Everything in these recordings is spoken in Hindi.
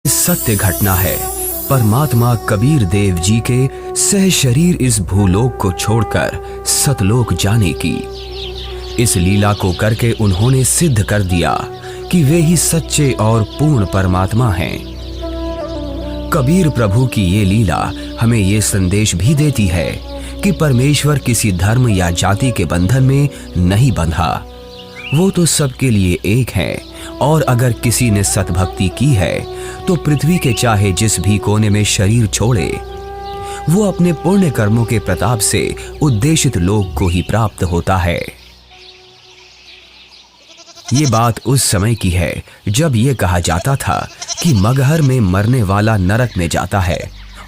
सत्य घटना है परमात्मा कबीर देव जी के सह शरीर इस भूलोक को छोड़कर सतलोक जाने की। इस लीला को करके उन्होंने सिद्ध कर दिया कि वे ही सच्चे और पूर्ण परमात्मा हैं। कबीर प्रभु की ये लीला हमें ये संदेश भी देती है कि परमेश्वर किसी धर्म या जाति के बंधन में नहीं बंधा, वो तो सबके लिए एक है। और अगर किसी ने सतभक्ति की है तो पृथ्वी के चाहे जिस भी कोने में शरीर छोड़े, वो अपने पुण्य कर्मों के प्रताप से उद्देशित लोक को ही प्राप्त होता है। ये बात उस समय की है जब ये कहा जाता था कि मगहर में मरने वाला नरक में जाता है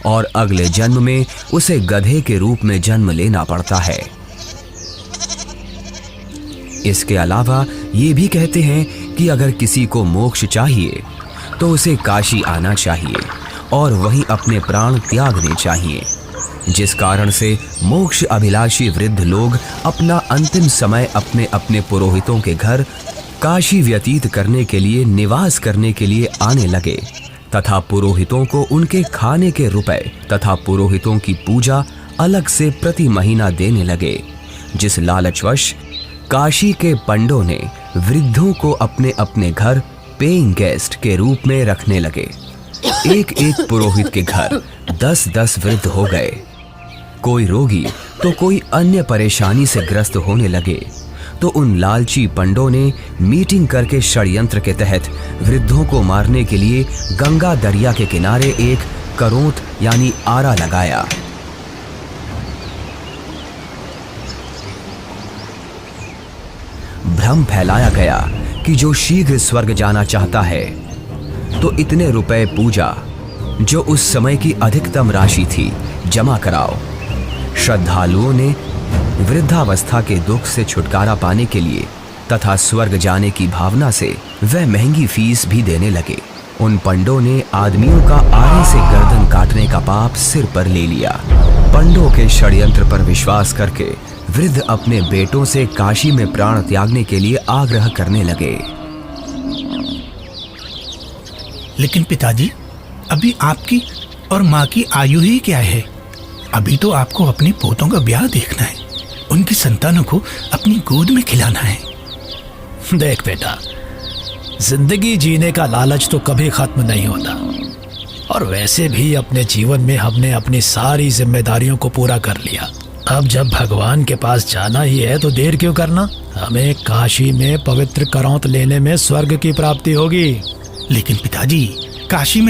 और अगले जन्म में उसे गधे के रूप में जन्म लेना पड़ता है। इसके अलावा ये भी कहते हैं कि अगर किसी को मोक्ष चाहिए तो उसे काशी आना चाहिए और वहीं अपने प्राण त्यागने चाहिए, जिस कारण से मोक्ष अभिलाषी वृद्ध लोग अपना अंतिम समय अपने अपने पुरोहितों के घर काशी व्यतीत करने के लिए निवास करने के लिए आने लगे तथा पुरोहितों को उनके खाने के रुपए तथा पुरोहितों की पूजा अलग से प्रति महीना देने लगे, जिस लालचवश काशी के पंडों ने वृद्धों को अपने अपने घर पेइंग गेस्ट के रूप में रखने लगे। एक एक पुरोहित के घर 10-10 वृद्ध हो गए। कोई रोगी तो कोई अन्य परेशानी से ग्रस्त होने लगे तो उन लालची पंडों ने मीटिंग करके षड्यंत्र के तहत वृद्धों को मारने के लिए गंगा दरिया के किनारे एक करोंत यानी आरा लगाया। भ्रम फैलाया गया कि जो शीघ्र स्वर्ग जाना चाहता है तो इतने रुपए पूजा, जो उस समय की अधिकतम राशि थी, जमा कराओ। श्रद्धालुओं ने वृद्धावस्था के दुख से छुटकारा पाने के लिए तथा स्वर्ग जाने की भावना से वह महंगी फीस भी देने लगे। उन पंडों ने आदमियों का आरे से गर्दन काटने का पाप सिर पर ले लिया। पंडों के षड्यंत्र पर विश्वास करके वृद्ध अपने बेटों से काशी में प्राण त्यागने के लिए आग्रह करने लगे। लेकिन पिताजी, अभी आपकी और माँ की आयु ही क्या है? अभी तो आपको अपने पोतों का ब्याह देखना है, उनकी संतानों को अपनी गोद में खिलाना है। देख बेटा, जिंदगी जीने का लालच तो कभी खत्म नहीं होता, और वैसे भी अपने जीवन में हमने अपनी सारी जिम्मेदारियों को पूरा कर लिया। अब जब भगवान के पास जाना ही है तो देर क्यों करना? हमें काशी में पवित्र करौंत लेने में स्वर्ग की प्राप्ति होगी। लेकिन पिताजी, काशी में